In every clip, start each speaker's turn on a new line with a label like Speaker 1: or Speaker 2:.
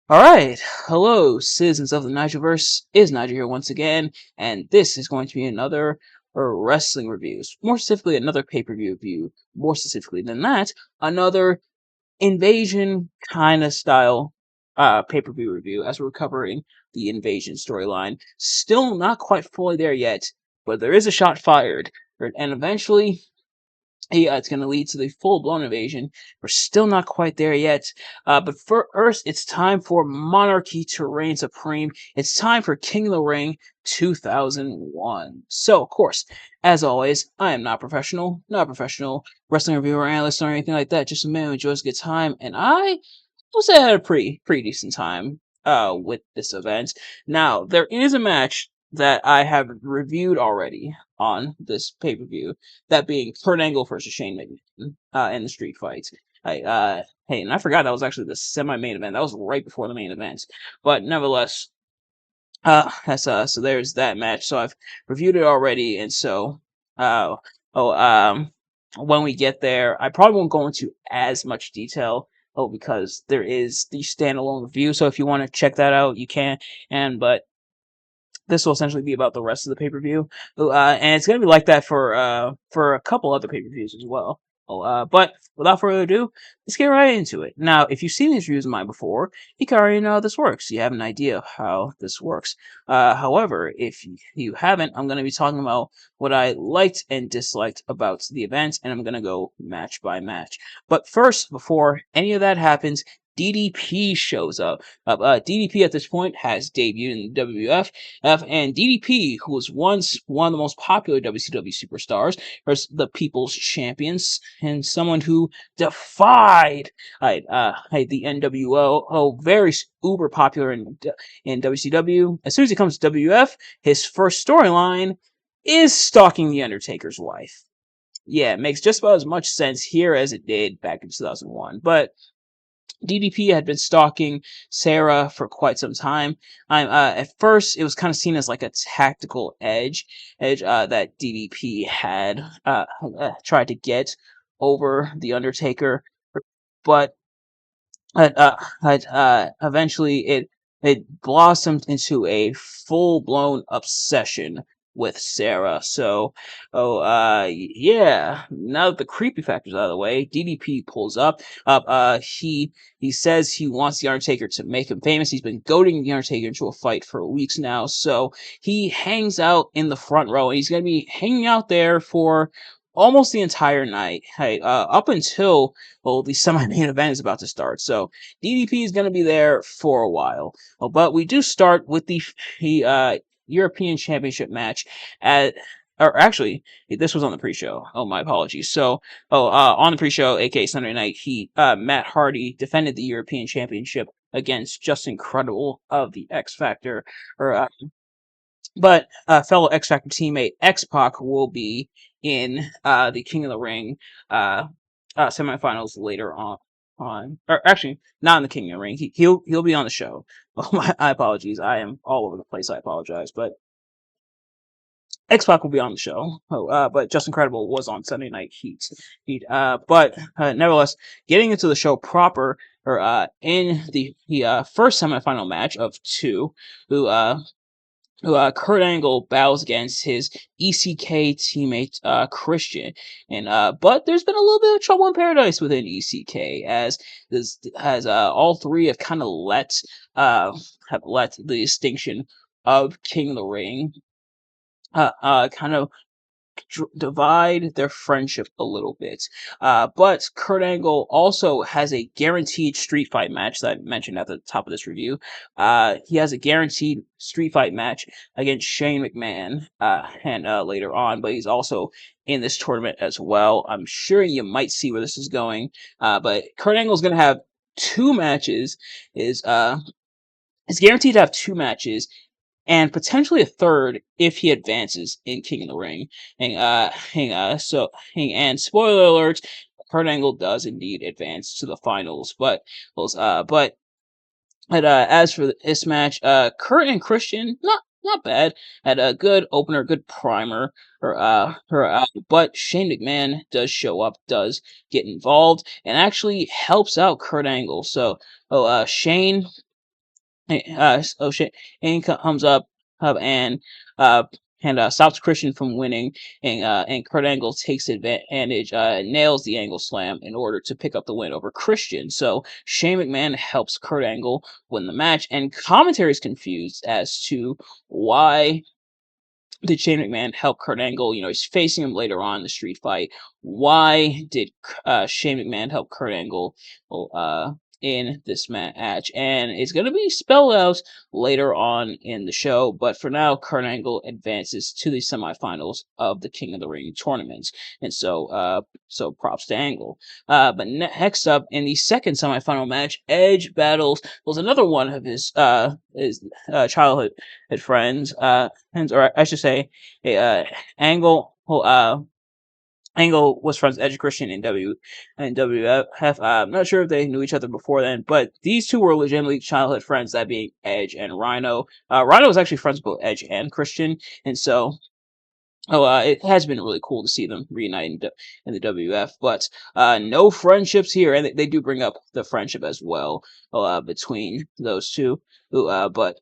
Speaker 1: Alright, hello, citizens of the Nigelverse. Is Nigel here once again, and this is going to be another wrestling reviews. More specifically, another pay-per-view review. More specifically than that, another invasion kind of style pay-per-view review as we're covering the invasion storyline. Still not quite fully there yet, but there is a shot fired, and eventually yeah, it's going to lead to the full-blown invasion. We're still not quite there yet. But first, it's time for Monarchy to reign supreme. It's time for King of the Ring 2001. So, of course, as always, I am not a professional wrestling reviewer, analyst, or anything like that. Just a man who enjoys a good time. And I will say I had a pretty decent time with this event. Now, there is a match that I have reviewed already on this pay-per-view, that being Kurt Angle versus Shane McMahon in the street fight. Hey, and I forgot that was actually the semi-main event. That was right before the main event. But nevertheless, so there's that match. So I've reviewed it already, and so uh oh when we get there, I probably won't go into as much detail. Oh, because there is the standalone review. So if you want to check that out, you can. But this will essentially be about the rest of the pay-per-view. And it's gonna be like that for a couple other pay-per-views as well. But without further ado, let's get right into it. Now, if you've seen these reviews of mine before, you can already know how this works. You have an idea of how this works. However, if you haven't, I'm going to be talking about what I liked and disliked about the event, and I'm going to go match by match. But first, before any of that happens, DDP shows up. DDP at this point has debuted in the WWF, and DDP, who was once one of the most popular WCW superstars, was the People's Champions, and someone who defied the NWO. Oh, very uber popular in WCW. As soon as he comes to WWF, his first storyline is stalking the Undertaker's wife. Yeah, it makes just about as much sense here as it did back in 2001. But DDP had been stalking Sarah for quite some time. At first, it was kind of seen as like a tactical edge that DDP had tried to get over the Undertaker, but eventually it blossomed into a full blown obsession with Sarah. So, yeah. Now that the creepy factor's out of the way, DDP pulls up. He says he wants the Undertaker to make him famous. He's been goading the Undertaker into a fight for weeks now. So he hangs out in the front row, and he's gonna be hanging out there for almost the entire night. Hey, up until the semi-main event is about to start. So DDP is going to be there for a while. But we do start with the European Championship match or actually, this was on the pre-show. Oh, my apologies. So, on the pre-show, aka Sunday Night Heat, Matt Hardy defended the European Championship against Justin Credible of the X Factor, or but fellow X Factor teammate X Pac will be in the King of the Ring semifinals later on. Or actually, not in the King of the Ring. He'll be on the show. Oh, my apologies. I am all over the place. I apologize, but X Pac will be on the show. But Justin Credible was on Sunday Night Heat. But nevertheless, getting into the show proper, or in the first semifinal match of two, who Kurt Angle battles against his ECK teammate Christian, and but there's been a little bit of trouble in paradise within ECK as all three have let the distinction of King of the Ring kind of divide their friendship a little bit. But Kurt Angle also has a guaranteed street fight match that I mentioned at the top of this review. He has a guaranteed street fight match against Shane McMahon and later on, but he's also in this tournament as well. I'm sure you might see where this is going. But Kurt Angle's going to have two matches. Is guaranteed to have two matches and potentially a third if he advances in King of the Ring. And spoiler alert, Kurt Angle does indeed advance to the finals. But as for this match, Kurt and Christian not bad. Had a good opener, good primer. But Shane McMahon does show up, does get involved, and actually helps out Kurt Angle. So, Shane Oh shit! And comes up uh and stops Christian from winning, and Kurt Angle takes advantage, nails the Angle Slam in order to pick up the win over Christian. So Shane McMahon helps Kurt Angle win the match, and commentary is confused as to why did Shane McMahon help Kurt Angle? He's facing him later on in the street fight. Why did Shane McMahon help Kurt Angle in this match? And it's going to be spelled out later on in the show. But for now, Kurt Angle advances to the semifinals of the King of the Ring tournament. And so props to Angle. But next up, in the second semifinal match, Edge battles was another one of his childhood friends. Or I should say, Angle. Angle was friends with Edge Christian in WWF. I'm not sure if they knew each other before then, but these two were legitimately childhood friends. That being Edge and Rhino. Rhino was actually friends with both Edge and Christian, and so it has been really cool to see them reunite in the WWF, but no friendships here, and they do bring up the friendship as well between those two. But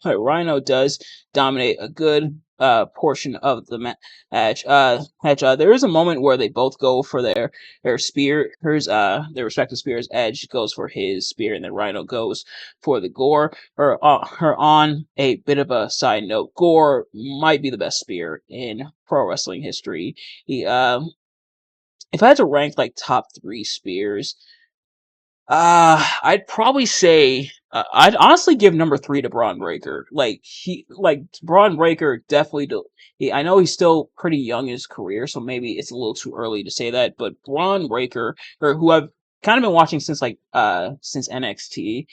Speaker 1: Rhino does dominate a good portion of the match. There is a moment where they both go for their spears, their respective spears. Edge goes for his spear, and then Rhino goes for the gore. Or on a bit of a side note, gore might be the best spear in pro wrestling history. If I had to rank like top 3 spears, I'd probably say I'd honestly give number 3 to Braun Breaker. Braun Breaker definitely. I know he's still pretty young in his career, so maybe it's a little too early to say that. But Braun Breaker, or who I've kind of been watching since NXT,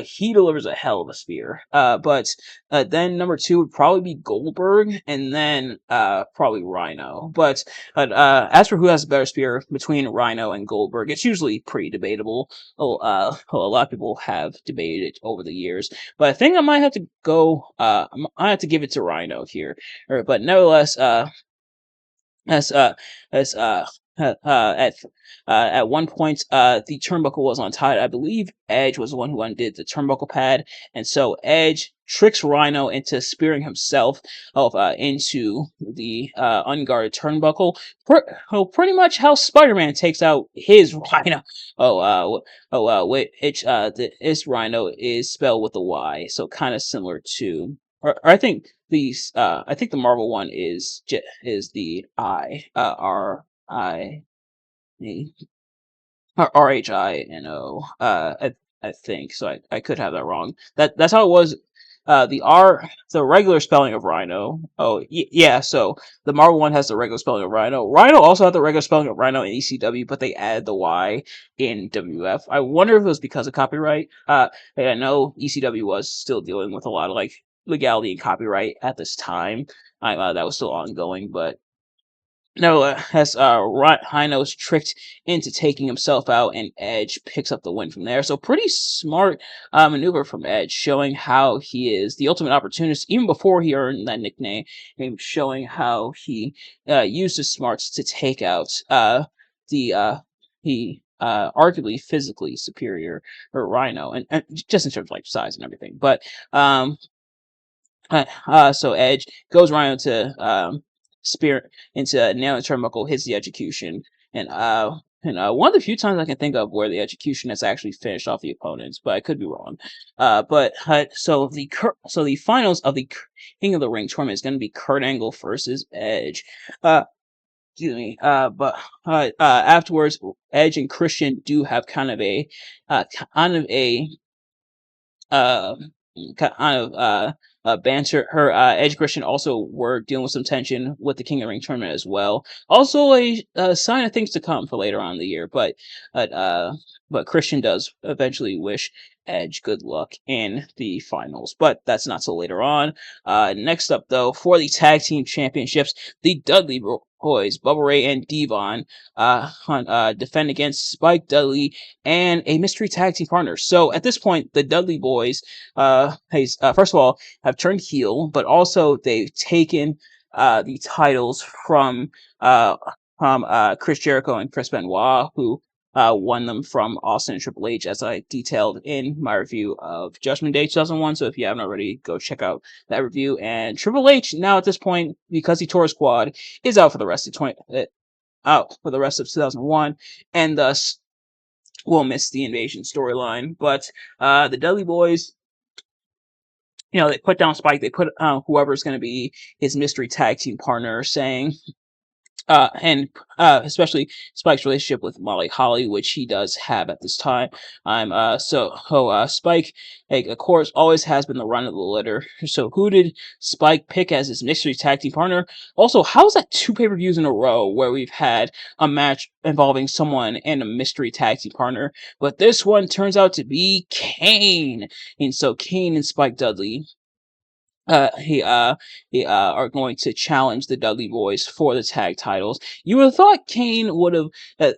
Speaker 1: he delivers a hell of a spear. But then number 2 would probably be Goldberg, and then probably Rhino. But as for who has a better spear between Rhino and Goldberg, it's usually pretty debatable. A lot of people have debated it over the years, but I think I might have to go. I have to give it to Rhino here. But nevertheless, as as at at one point, the turnbuckle was untied. I believe Edge was the one who undid the turnbuckle pad, and so Edge tricks Rhino into spearing himself into the unguarded turnbuckle. Pretty much how Spider-Man takes out his Rhino. Wait, this Rhino is spelled with a Y, so kind of similar to, or I think I think the Marvel one is the Rhino. I think so. I could have that wrong. That's how it was. The regular spelling of Rhino. Oh, yeah. So the Marvel one has the regular spelling of Rhino. Rhino also had the regular spelling of Rhino in ECW, but they added the Y in WF. I wonder if it was because of copyright. I know ECW was still dealing with a lot of legality and copyright at this time. That was still ongoing, but no, as Rhino's tricked into taking himself out, and Edge picks up the win from there. So pretty smart maneuver from Edge, showing how he is the ultimate opportunist, even before he earned that nickname, and showing how he used his smarts to take out the arguably physically superior Rhino, and just in terms of size and everything. But so Edge goes Rhino to spear into nailing turnbuckle, hits the execution, and one of the few times I can think of where the execution has actually finished off the opponents, but I could be wrong. So the finals of the King of the Ring tournament is going to be Kurt Angle versus Edge. Excuse me. Afterwards, Edge and Christian do have kind of a uh, banter. Edge Christian also were dealing with some tension with the King of the Ring tournament as well. Also, a sign of things to come for later on in the year. But uh, but Christian does eventually wish Edge good luck in the finals. But that's not till later on. Next up, though, for the tag team championships, the Dudley Boys, Bubba Ray and Devon, defend against Spike Dudley and a mystery tag team partner. So at this point, the Dudley Boys, first of all, have turned heel, but also they've taken the titles from Chris Jericho and Chris Benoit, who won them from Austin and Triple H, as I detailed in my review of Judgment Day 2001. So if you haven't already, go check out that review. And Triple H, now at this point, because he tore his quad, is out for the rest of 2001, and thus will miss the Invasion storyline. But the Dudley Boys, they put down Spike. They put whoever's going to be his mystery tag team partner, saying, and especially Spike's relationship with Molly Holly, which he does have at this time. Spike, like, of course, always has been the run of the litter. So who did Spike pick as his mystery tag team partner? Also, how is that 2 pay-per-views in a row where we've had a match involving someone and a mystery tag team partner? But this one turns out to be Kane. And so Kane and Spike Dudley are going to challenge the Dudley Boys for the tag titles. You would have thought Kane would have,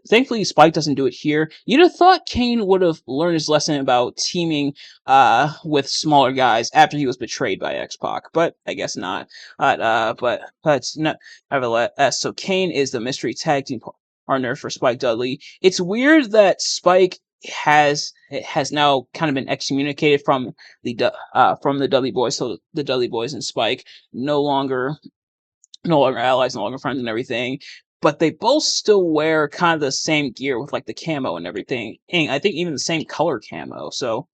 Speaker 1: thankfully Spike doesn't do it here. You'd have thought Kane would have learned his lesson about teaming with smaller guys after he was betrayed by X-Pac, but I guess not. But it's not, nevertheless. So Kane is the mystery tag team partner for Spike Dudley. It's weird that Spike has now kind of been excommunicated from the Dudley Boys, so the Dudley Boys and Spike no longer allies, no longer friends and everything. But they both still wear kind of the same gear with like the camo and everything. And I think even the same color camo. So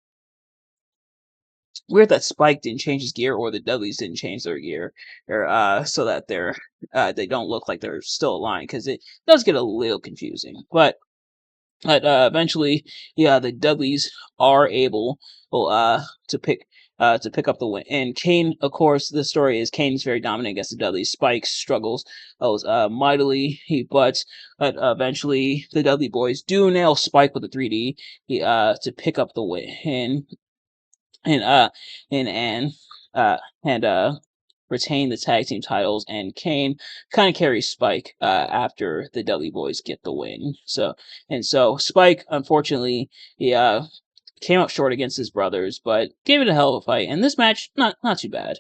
Speaker 1: weird that Spike didn't change his gear, or the Dudleys didn't change their gear, or so that they don't look like they're still aligned, because it does get a little confusing. But eventually, the Dudleys are able to pick up the win. And Kane, of course, the story is Kane's very dominant against the Dudleys. Spike struggles mightily, but eventually the Dudley Boys do nail Spike with a 3D to pick up the win. And retain the tag team titles, and Kane kind of carries Spike after the Dudley Boys get the win. So Spike, unfortunately, he came up short against his brothers, but gave it a hell of a fight. And this match, not too bad.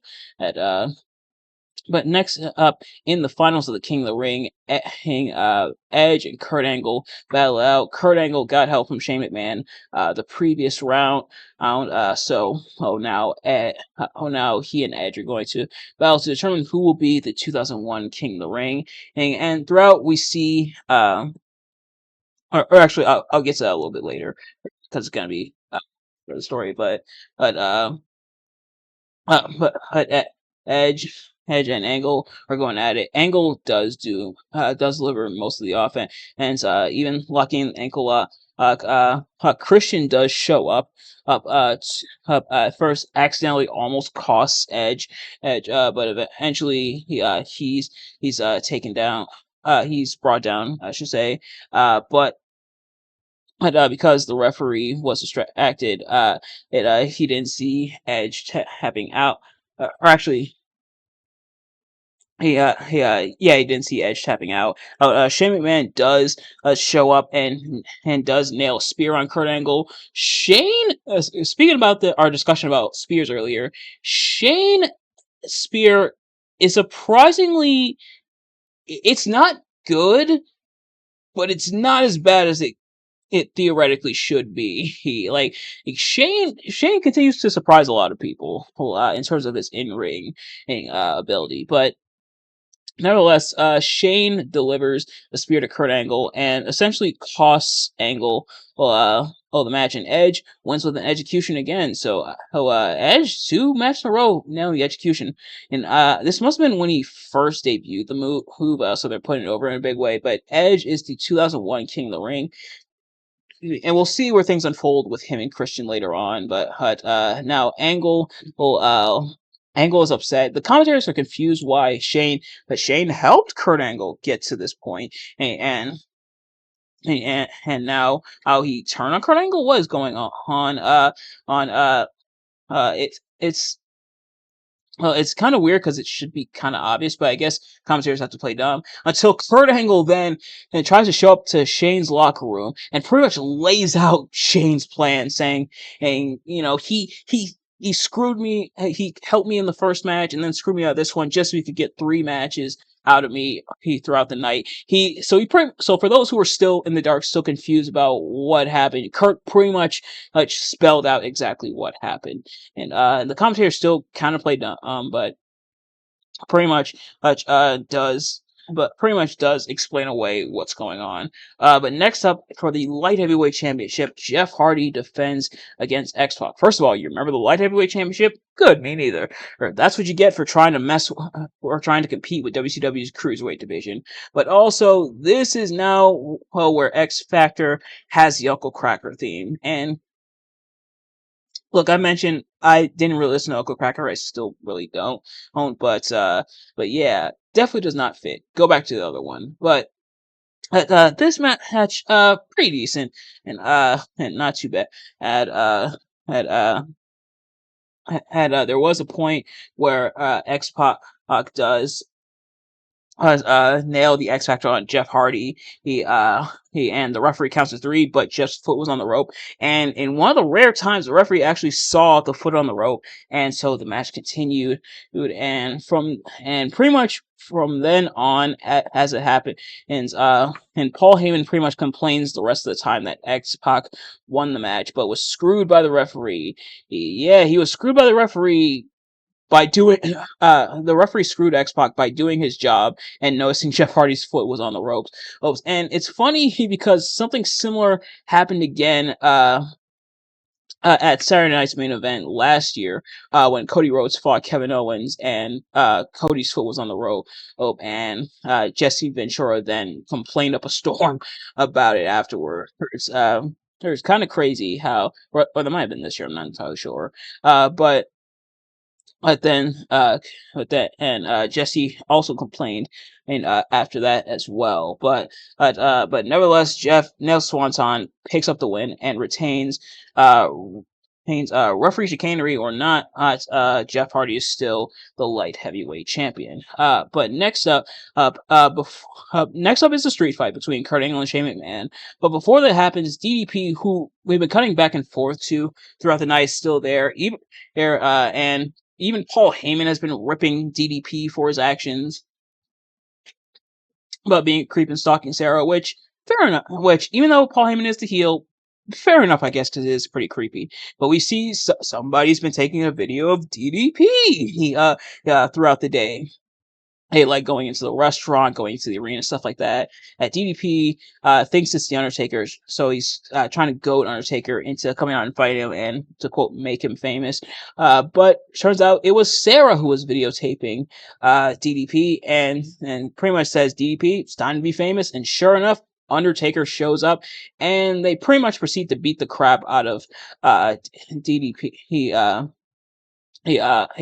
Speaker 1: But next up, in the finals of the King of the Ring, Edge and Kurt Angle battle out. Kurt Angle got help from Shane McMahon the previous round. Now he and Edge are going to battle to determine who will be the 2001 King of the Ring. And throughout, we see, or actually, I'll get to that a little bit later, because it's going to be for the story. But Edge and Angle are going at it. Angle does deliver most of the offense, and even locking ankle. Christian does show up. First accidentally almost costs Edge, but eventually he's taken down. He's brought down, I should say. But because the referee was distracted, he didn't see Edge tapping out. Or actually, he didn't see Edge tapping out. Shane McMahon does show up and does nail a spear on Kurt Angle. Shane, speaking about our discussion about spears earlier, Shane spear is surprisingly, it's not good, but it's not as bad as it theoretically should be. Shane continues to surprise a lot of people in terms of his in-ring ability, but nevertheless, Shane delivers the spear to Kurt Angle and essentially costs Angle the match, and Edge wins with an execution again. So Edge 2 matches in a row now, the execution, and this must have been when he first debuted the move, so they're putting it over in a big way. But Edge is the 2001 King of the Ring, and we'll see where things unfold with him and Christian later on. But now Angle Angle is upset. The commentators are confused why Shane helped Kurt Angle get to this point, and now how he turned on Kurt Angle. What is going on? It's kind of weird because it should be kind of obvious, but I guess commentators have to play dumb. Until Kurt Angle then tries to show up to Shane's locker room and pretty much lays out Shane's plan, saying, he screwed me. He helped me in the first match and then screwed me out of this one just so he could get 3 matches out of me throughout the night. So for those who are still in the dark, still confused about what happened, Kurt pretty much spelled out exactly what happened, and the commentator still kind of played but pretty much does pretty much does explain away what's going on. But next up for the light heavyweight championship, Jeff Hardy defends against X-Pac. First of all, you remember the light heavyweight championship? Good, me neither. That's what you get for trying to mess or trying to compete with WCW's cruiserweight division. But also, this is now where X Factor has the Uncle Cracker theme, and look, I mentioned I didn't really listen to Uncle Cracker. I still really don't. But yeah, definitely does not fit. Go back to the other one. But this match, pretty decent and not too bad. Had had there was a point where X Pac does nailed the X Factor on Jeff Hardy. He and the referee counts to 3, but Jeff's foot was on the rope. And in one of the rare times, the referee actually saw the foot on the rope, and so the match continued. And pretty much from then on, as it happened, and Paul Heyman pretty much complains the rest of the time that X Pac won the match, but was screwed by the referee. He was screwed by the referee by doing the referee screwed X-Pac by doing his job and noticing Jeff Hardy's foot was on the ropes. And it's funny because something similar happened again at Saturday Night's main event last year when Cody Rhodes fought Kevin Owens and Cody's foot was on the rope. And Jesse Ventura then complained up a storm about it afterwards. It was kind of crazy how, or there might have been this year, I'm not entirely sure. But then, Jesse also complained, and after that as well. But nevertheless, Jeff Nail Swanton picks up the win and uh, retains referee chicanery or not. Jeff Hardy is still the light heavyweight champion. But next up is the street fight between Kurt Angle and Shane McMahon. But before that happens, DDP, who we've been cutting back and forth to throughout the night, is still there. Even Paul Heyman has been ripping DDP for his actions about being a creep and stalking Sarah, which, fair enough, which, even though Paul Heyman is the heel, fair enough, I guess, because it is pretty creepy. But we see somebody's been taking a video of DDP throughout the day. Hey, like going into the restaurant, going into the arena, stuff like that. DDP thinks it's the Undertaker, so he's trying to goad Undertaker into coming out and fighting him and, to quote, make him famous. But turns out it was Sarah who was videotaping DDP and pretty much says, DDP, it's time to be famous. And sure enough, Undertaker shows up, and they pretty much proceed to beat the crap out of DDP. He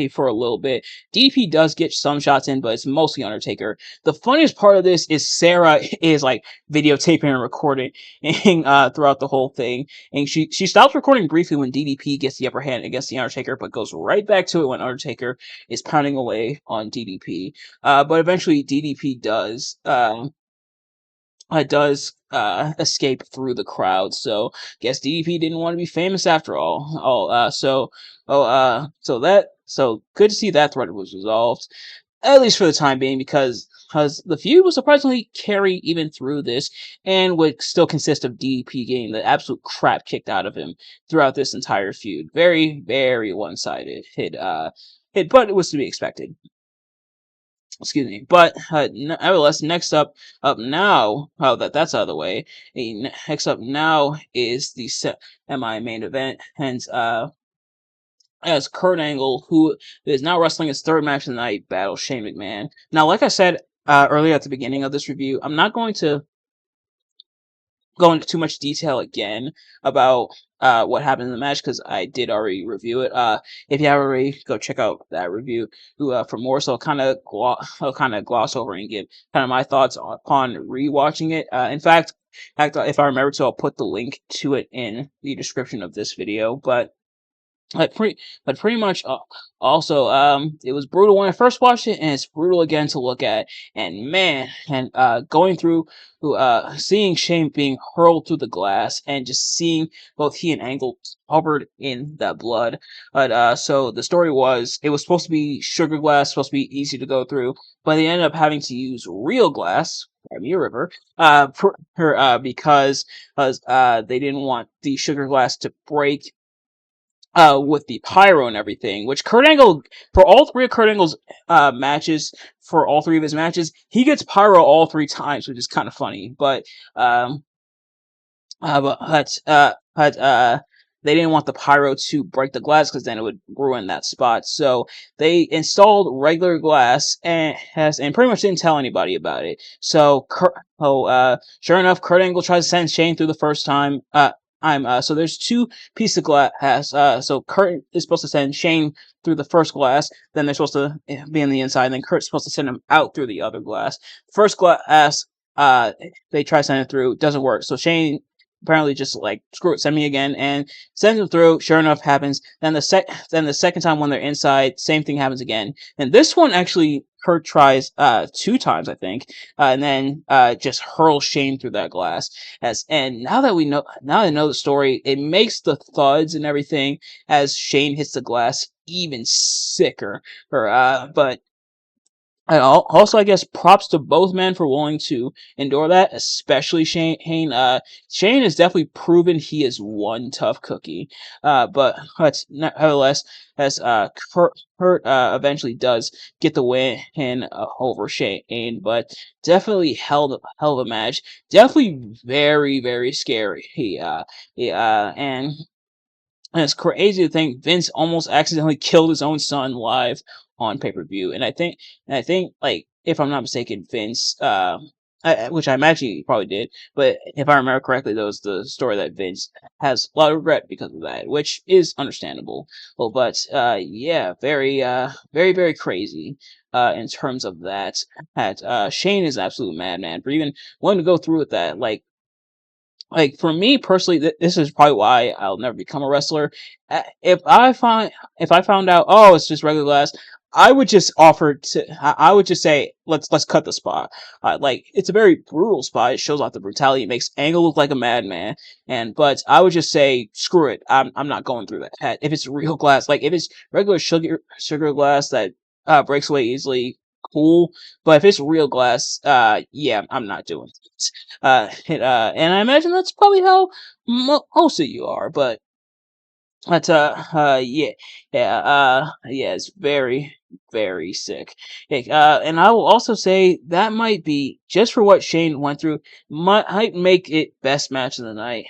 Speaker 1: for a little bit. DDP does get some shots in, but it's mostly Undertaker. The funniest part of this is Sarah is like videotaping and recording throughout the whole thing. And she stops recording briefly when DDP gets the upper hand against the Undertaker, but goes right back to it when Undertaker is pounding away on DDP. But eventually DDP does escape through the crowd. So guess DDP didn't want to be famous after all. So good to see that thread was resolved, at least for the time being, because the feud was surprisingly carry even through this, and would still consist of DDP getting the absolute crap kicked out of him throughout this entire feud. Very, very one-sided. But it was to be expected. Excuse me. But nevertheless, next up now, that's out of the way. Next up now is the semi-main event, hence as Kurt Angle, who is now wrestling his third match of the night, battles Shane McMahon. Now, like I said earlier at the beginning of this review, I'm not going to go into too much detail again about what happened in the match, because I did already review it. If you haven't already, go check out that review for more. So I'll kind of gloss over and give kind of my thoughts upon rewatching it. In fact, if I remember to, I'll put the link to it in the description of this video. But Like pretty much. Also, it was brutal when I first watched it, and it's brutal again to look at. And man, and going through, seeing Shane being hurled through the glass, and just seeing both he and Angle covered in that blood. But so the story was, it was supposed to be sugar glass, supposed to be easy to go through, but they ended up having to use real glass, Crimea River, because they didn't want the sugar glass to break with the pyro and everything, which Kurt Angle, for all three of Kurt Angle's matches, for all three of his matches, he gets pyro all three times, which is kind of funny. Um, but they didn't want the pyro to break the glass because then it would ruin that spot. So they installed regular glass and pretty much didn't tell anybody about it. So sure enough, Kurt Angle tries to send Shane through the first time. So there's two pieces of glass. So Kurt is supposed to send Shane through the first glass. Then they're supposed to be on the inside. And then Kurt's supposed to send him out through the other glass. First glass, they try to send it through, doesn't work. So Shane apparently just like, screw it, send me again, and sends him through. Sure enough, happens. Then the second time when they're inside, same thing happens again. And this one actually, Kurt tries two times, I think, and then just hurls Shane through that glass. And now that I know the story, it makes the thuds and everything as Shane hits the glass even sicker. But and also, I guess, props to both men for willing to endure that, especially Shane. Shane has definitely proven he is one tough cookie. But nevertheless, as Kurt eventually does get the win over Shane, but definitely hell of a match. Definitely very, very scary. And it's crazy to think Vince almost accidentally killed his own son live on pay-per-view. And I think, like, if I'm not mistaken, Vince, which I imagine he probably did, but if I remember correctly, that was the story that Vince has a lot of regret because of that, which is understandable. Well, but yeah, very, very crazy. In terms of that, Shane is an absolute madman for even wanting to go through with that. Like for me personally, this is probably why I'll never become a wrestler. If I found out, oh, it's just regular glass, I would just I would just say, let's cut the spot. Like, it's a very brutal spot. It shows off the brutality. It makes Angle look like a madman. But I would just say, screw it. I'm not going through that. If it's real glass, like if it's regular sugar glass that breaks away easily, cool. But if it's real glass, yeah, I'm not doing it. And I imagine that's probably how most of you are. But yeah, yeah, it's very, very sick. And I will also say that might be, just for what Shane went through, might make it best match of the night.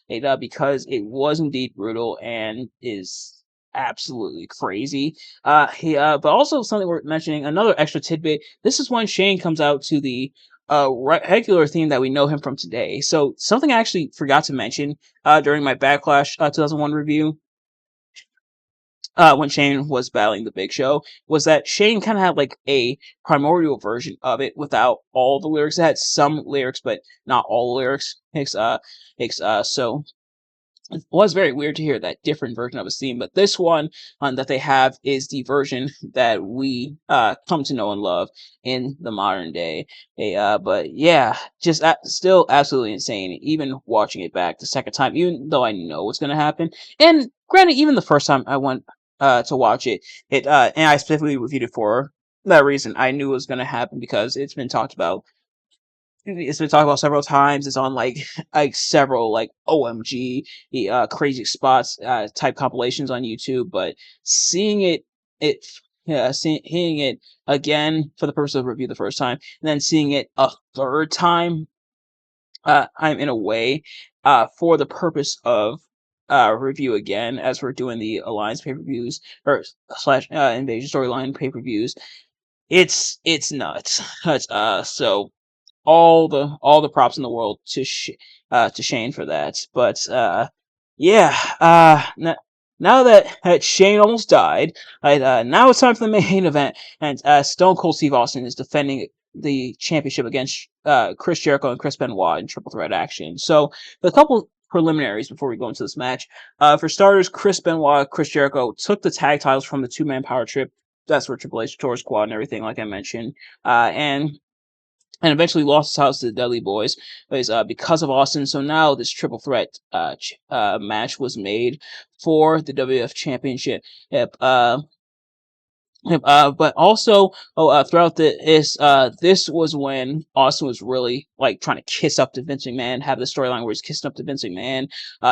Speaker 1: Because it was indeed brutal and is absolutely crazy. But also something worth mentioning, another extra tidbit. This is when Shane comes out to the regular theme that we know him from today. So something I actually forgot to mention during my Backlash 2001 review, when Shane was battling the Big Show, was that Shane kind of had like a primordial version of it without all the lyrics. It had some lyrics, but not all the lyrics. So it was very weird to hear that different version of a theme, but this one that they have is the version that we come to know and love in the modern day. But yeah, just still absolutely insane. Even watching it back the second time, even though I know what's gonna happen, and granted, even the first time I went to watch and I specifically reviewed it for that reason. I knew it was gonna happen because it's been talked about several times. It's on like several like OMG crazy spots type compilations on YouTube. But seeing it hearing it again for the purpose of review the first time, and then seeing it a third time, I'm in a way for the purpose of review again, as we're doing the Alliance pay-per-views or slash Invasion storyline pay-per-views. It's nuts. So all the props in the world to Shane for that. But yeah, now that Shane almost died, now it's time for the main event, and Stone Cold Steve Austin is defending the championship against Chris Jericho and Chris Benoit in triple threat action. So the couple preliminaries before we go into this match. For starters, Chris Benoit, Chris Jericho took the tag titles from the two-man power trip. That's where Triple H tore squad and everything, like I mentioned. And eventually lost his house to the Dudley Boys because of Austin. So now this triple threat match was made for the WWF Championship. Yep, but also, throughout this was when Austin was really like trying to kiss up to Vince McMahon, have the storyline where he's kissing up to Vince McMahon.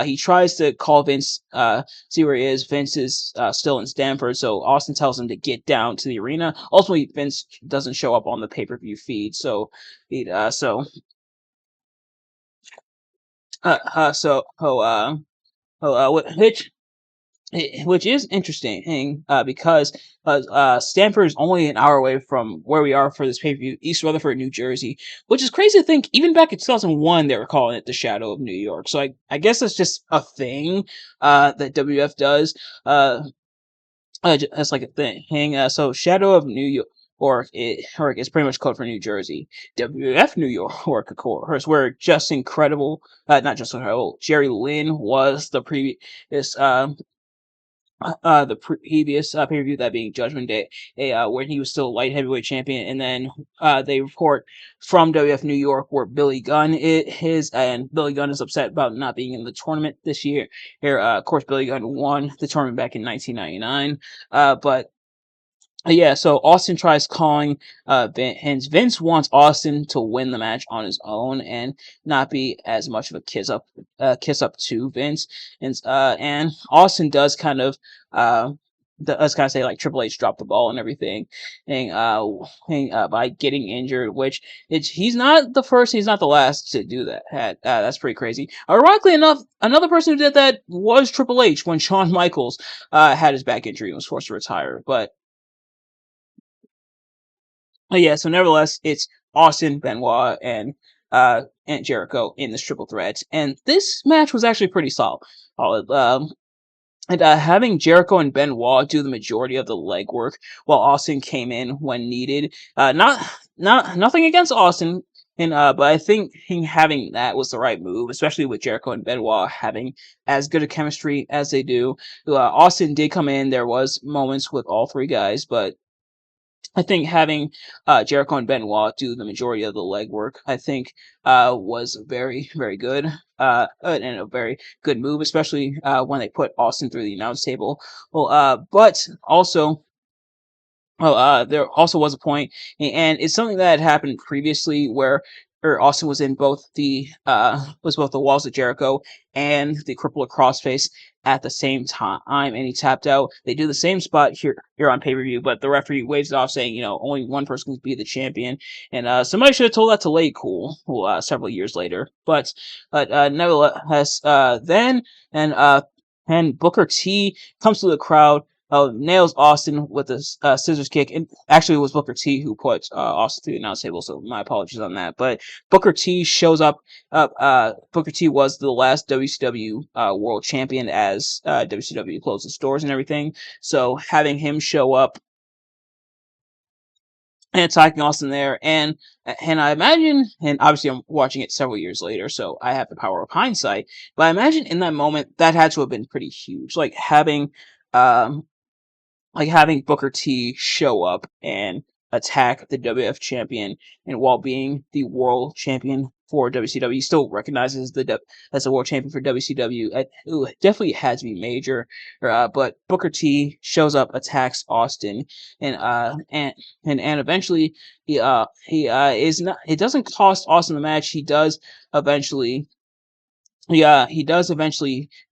Speaker 1: He tries to call Vince, see where he is. Vince is still in Stamford, so Austin tells him to get down to the arena. Ultimately, Vince doesn't show up on the pay-per-view feed, so he, so, so, which is interesting because Stamford is only an hour away from where we are for this pay-per-view, East Rutherford, New Jersey, which is crazy to think. Even back in 2001, they were calling it the Shadow of New York. So I guess that's just a thing that WF does. That's like a thing. So Shadow of New York. Or it's pretty much code for New Jersey. WF New York, of course, where just incredible, not just incredible, Jerry Lynn was the previous previous pay-per-view, that being Judgment Day, when he was still light heavyweight champion, and then they report from WF New York where Billy Gunn is, and Billy Gunn is upset about not being in the tournament this year. Here, of course, Billy Gunn won the tournament back in 1999, but yeah, so Austin tries calling Vince. Vince wants Austin to win the match on his own and not be as much of a kiss up to Vince. And Austin does kind of say like Triple H dropped the ball and everything, by getting injured. Which he's not the first, he's not the last to do that. That's pretty crazy. Ironically enough, another person who did that was Triple H when Shawn Michaels had his back injury and was forced to retire, but. Yeah, so nevertheless, it's Austin, Benoit, and Jericho in this triple threat, and this match was actually pretty solid. And having Jericho and Benoit do the majority of the legwork, while Austin came in when needed. Nothing against Austin, but I think having that was the right move, especially with Jericho and Benoit having as good a chemistry as they do. Austin did come in. There was moments with all three guys, but I think having Jericho and Benoit do the majority of the legwork, I think, was very, very good, and a very good move, especially when they put Austin through the announce table. Well, but also. There also was a point, and it's something that had happened previously where Austin was in both the walls of Jericho and the crippler crossface at the same time, and he tapped out. They do the same spot here on pay-per-view, but the referee waves it off, saying, only one person can be the champion, and somebody should have told that to Lay Cool several years later. But nevertheless, then and Booker T comes to the crowd. Nails Austin with a scissors kick, and actually it was Booker T who put Austin through the announce table, so my apologies on that. But Booker T shows up. Booker T was the last WCW World Champion as WCW closed its doors and everything. So having him show up and attacking Austin there, and I imagine, and obviously I'm watching it several years later, so I have the power of hindsight. But I imagine in that moment that had to have been pretty huge, um, like having Booker T show up and attack the WWF champion, and while being the world champion for WCW, he still recognizes as the world champion for WCW. It definitely had to be major. But Booker T shows up, attacks Austin, and eventually is not. It doesn't cost Austin the match. He does eventually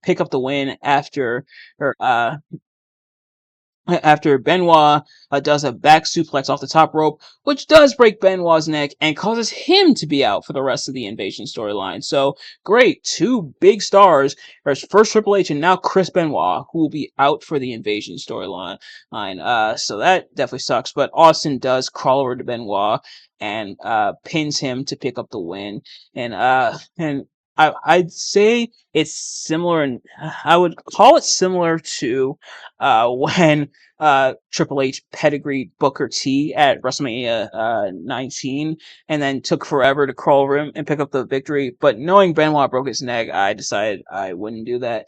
Speaker 1: pick up the win after Benoit does a back suplex off the top rope, which does break Benoit's neck and causes him to be out for the rest of the Invasion storyline. So, great. Two big stars. First Triple H and now Chris Benoit, who will be out for the Invasion storyline. So that definitely sucks. But Austin does crawl over to Benoit and pins him to pick up the win. And I'd say it's similar, and I would call it similar to when Triple H pedigreed Booker T at WrestleMania 19, and then took forever to crawl over him and pick up the victory. But knowing Benoit broke his neck, I decided I wouldn't do that.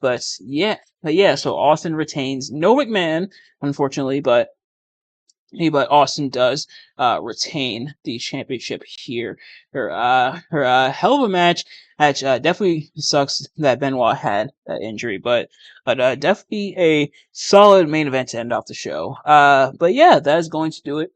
Speaker 1: But yeah, so Austin retains. No McMahon, unfortunately, but Austin does retain the championship here. Her hell of a match. Definitely sucks that Benoit had that injury, but definitely a solid main event to end off the show. But yeah, that is going to do it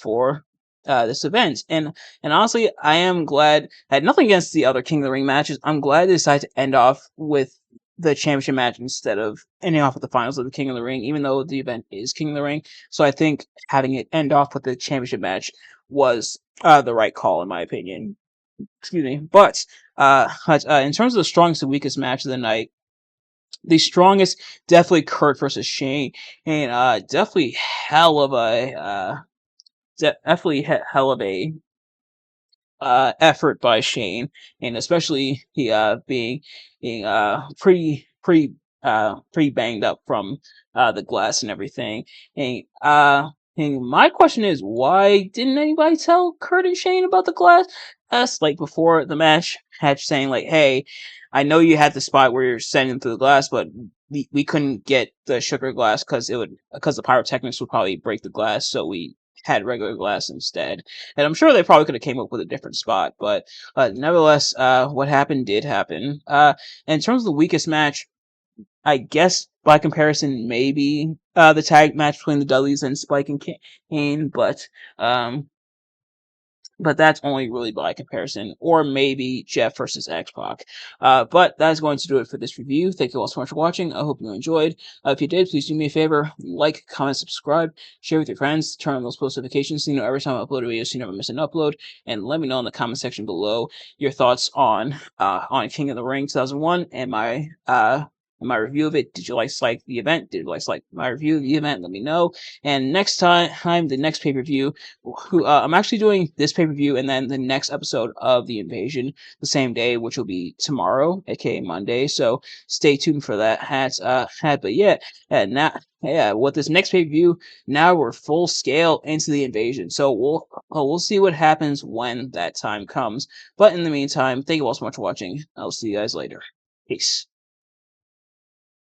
Speaker 1: for this event. And honestly, I am glad. I had nothing against the other King of the Ring matches. I'm glad they decided to end off with the championship match instead of ending off with the finals of the King of the Ring, even though the event is King of the Ring. So I think having it end off with the championship match was the right call, in my opinion. Excuse me. But in terms of the strongest and weakest match of the night, the strongest definitely Kurt versus Shane, and definitely hell of a hell of a effort by Shane, and especially he being pretty banged up from the glass and everything. And my question is, why didn't anybody tell Kurt and Shane about the glass? Us like before the match, Hatch saying like, "Hey, I know you had the spot where you're sending through the glass, but we couldn't get the sugar glass because the pyrotechnics would probably break the glass, so we had regular glass instead." And I'm sure they probably could have came up with a different spot, but nevertheless, what happened did happen. In terms of the weakest match, I guess by comparison, maybe the tag match between the Dudleys and Spike and Kane, um, but that's only really by comparison, or maybe Jeff versus X-Pac. But that's going to do it for this review. Thank you all so much for watching. I hope you enjoyed. If you did, please do me a favor, like, comment, subscribe, share with your friends, turn on those post notifications so you know every time I upload a video so you never miss an upload, and let me know in the comment section below your thoughts on King of the Ring 2001 and my review of it. Did you like the event? Did you like my review of the event? Let me know. And next time, the next pay-per-view, I'm actually doing this pay-per-view and then the next episode of The Invasion the same day, which will be tomorrow, aka Monday. So stay tuned for that. But yeah, with this next pay-per-view, now we're full scale into The Invasion. So we'll see what happens when that time comes. But in the meantime, thank you all so much for watching. I'll see you guys later. Peace.